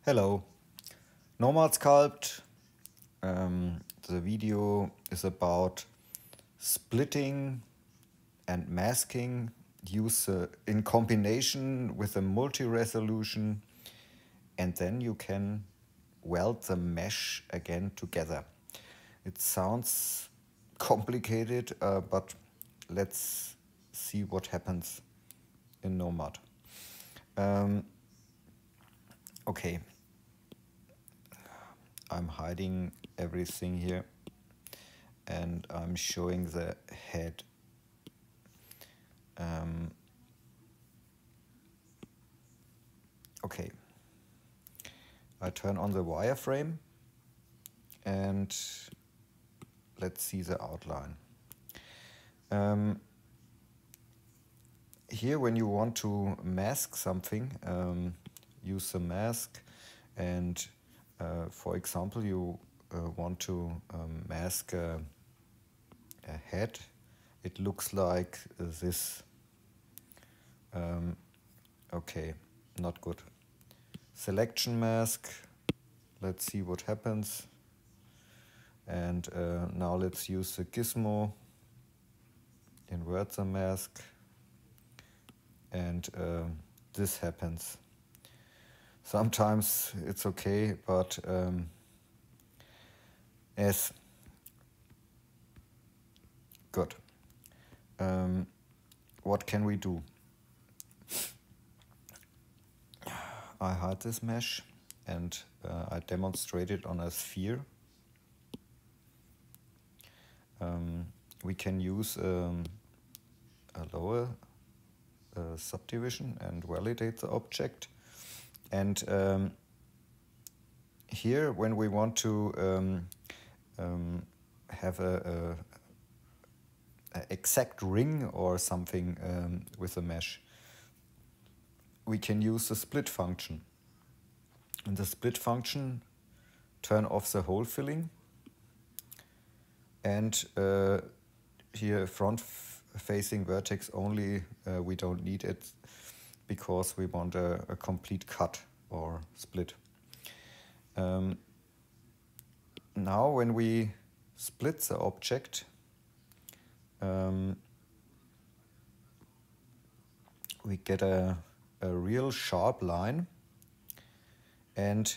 Hello, Nomad Sculpt. The video is about splitting and masking use in combination with a multi-resolution, and then you can weld the mesh again together. It sounds complicated, but let's see what happens in Nomad. Okay, I'm hiding everything here and I'm showing the head. Okay, I turn on the wireframe and let's see the outline. Here, when you want to mask something, use the mask, and for example, you want to mask a head. It looks like this. Okay, not good. Selection mask. Let's see what happens. And now let's use the gizmo. Invert the mask. And this happens. Sometimes it's okay, but yes, good. What can we do? I hide this mesh and I demonstrate it on a sphere. We can use a lower subdivision and validate the object. And here, when we want to have a exact ring or something with a mesh, we can use the split function. In the split function, turn off the hole filling, and here front-facing vertex only, we don't need it because we want a complete cut or split. Now when we split the object, we get a real sharp line, and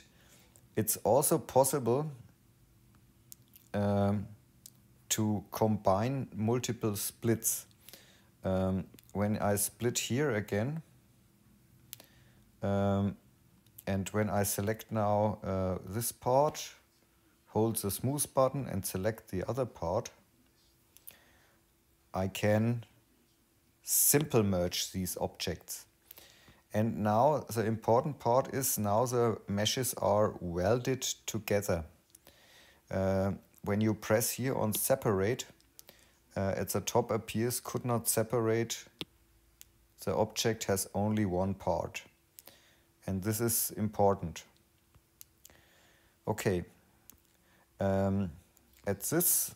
it's also possible to combine multiple splits. When I split here again, and when I select now this part, hold the smooth button and select the other part, I can simple merge these objects. And now the important part is now the meshes are welded together. When you press here on separate, at the top appears could not separate. The object has only one part. And this is important. Okay. At this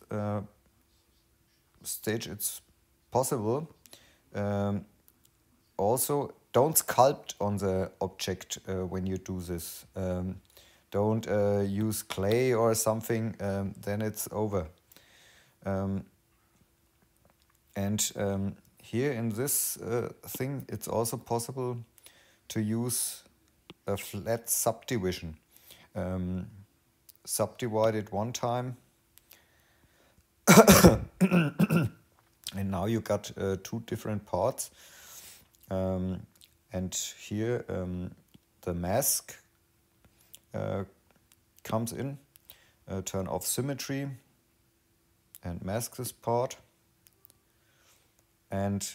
stage it's possible. Also, don't sculpt on the object when you do this. Don't use clay or something, then it's over. Here in this thing, it's also possible to use a flat subdivision. Subdivide it one time, and now you got two different parts. And here the mask comes in. Turn off symmetry and mask this part. And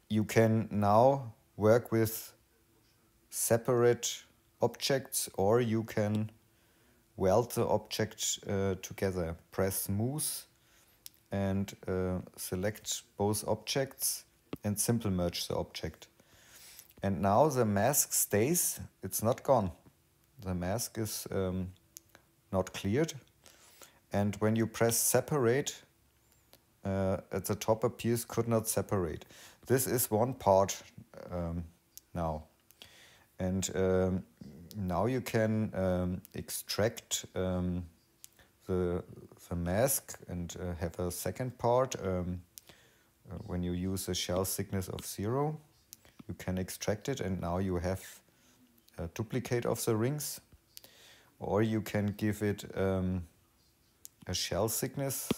you can now work with separate objects, or you can weld the object together. Press smooth and select both objects and simple merge the object. And now the mask stays, it's not gone. The mask is not cleared. And when you press separate, at the top appears could not separate. This is one part now. And now you can extract the mask and have a second part. When you use a shell thickness of 0, you can extract it, and now you have a duplicate of the rings. Or you can give it a shell thickness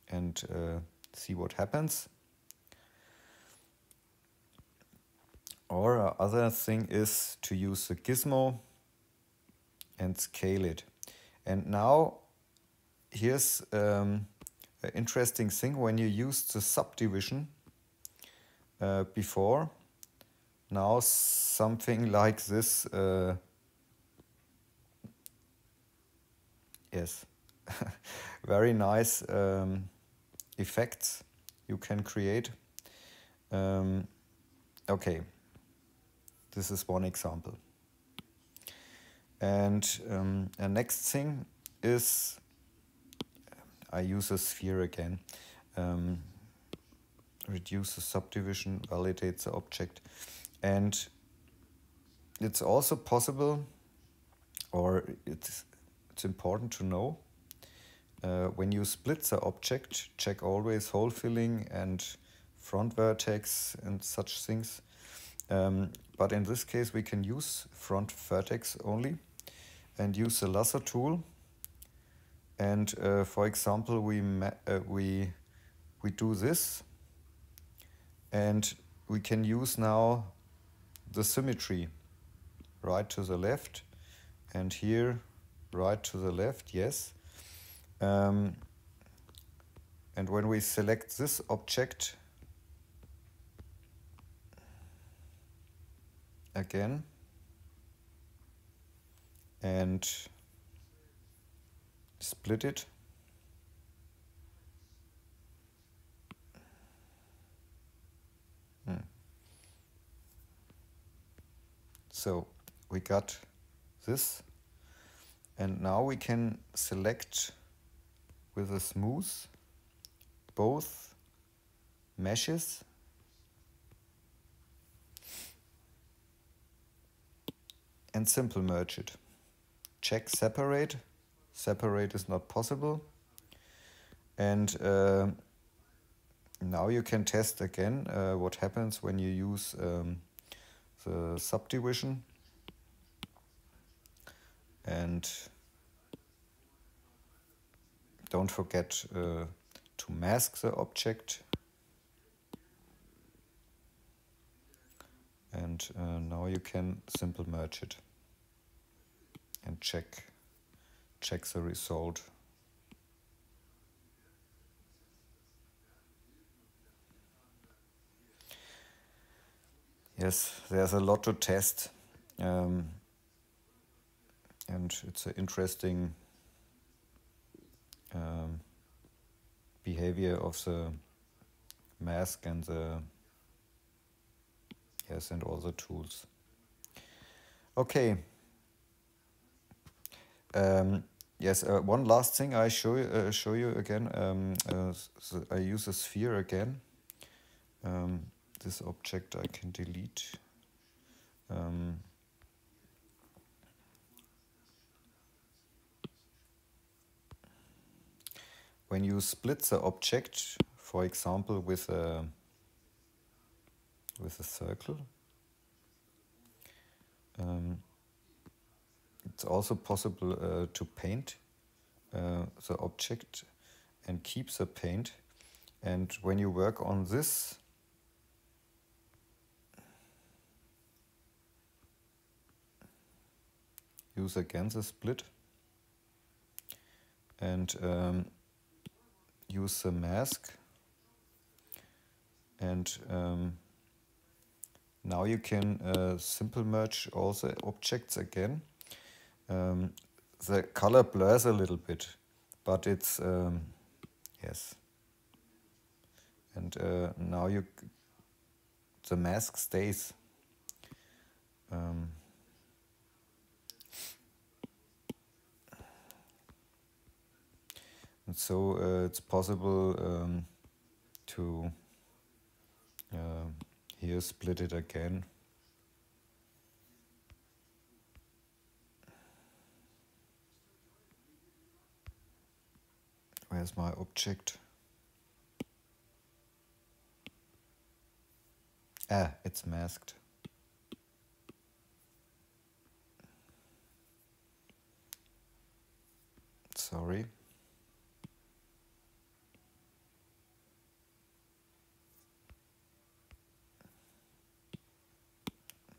and see what happens. Or other thing is to use the gizmo and scale it. And now here's an interesting thing. When you used the subdivision before, now something like this, yes, very nice effects you can create. Okay, this is one example. And the next thing is, I use a sphere again. Reduce the subdivision, validate the object. And it's also possible, or it's important to know, when you split the object, check always hole filling and front vertex and such things. But in this case we can use front vertex only and use the lasso tool. And for example, we do this, and we can use now the symmetry, right to the left, and here right to the left, yes. And when we select this object again and split it, so we got this, and now we can select with a smooth both meshes and simple merge it. Check separate. Separate is not possible. And now you can test again what happens when you use the subdivision. And don't forget to mask the object. And now you can simple merge it and check the result. Yes, there's a lot to test, and it's an interesting behavior of the mask and and all the tools. Okay. Yes, one last thing I show you again. So I use a sphere again. This object I can delete. When you split the object, for example, with a circle, it's also possible to paint the object and keep the paint. And when you work on this, use again the split and use the mask, and now you can simple merge all the objects again. The color blurs a little bit, but it's yes. And now the mask stays. And so it's possible to here split it again Where's my object? Ah, it's masked. Sorry.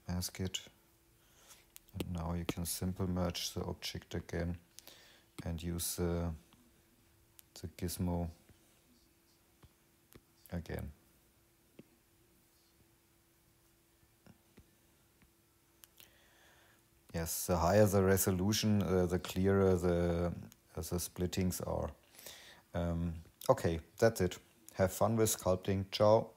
Mask it. And now you can simple merge the object again and use the gizmo again. Yes, the higher the resolution, the clearer the splittings are. Okay, that's it. Have fun with sculpting. Ciao.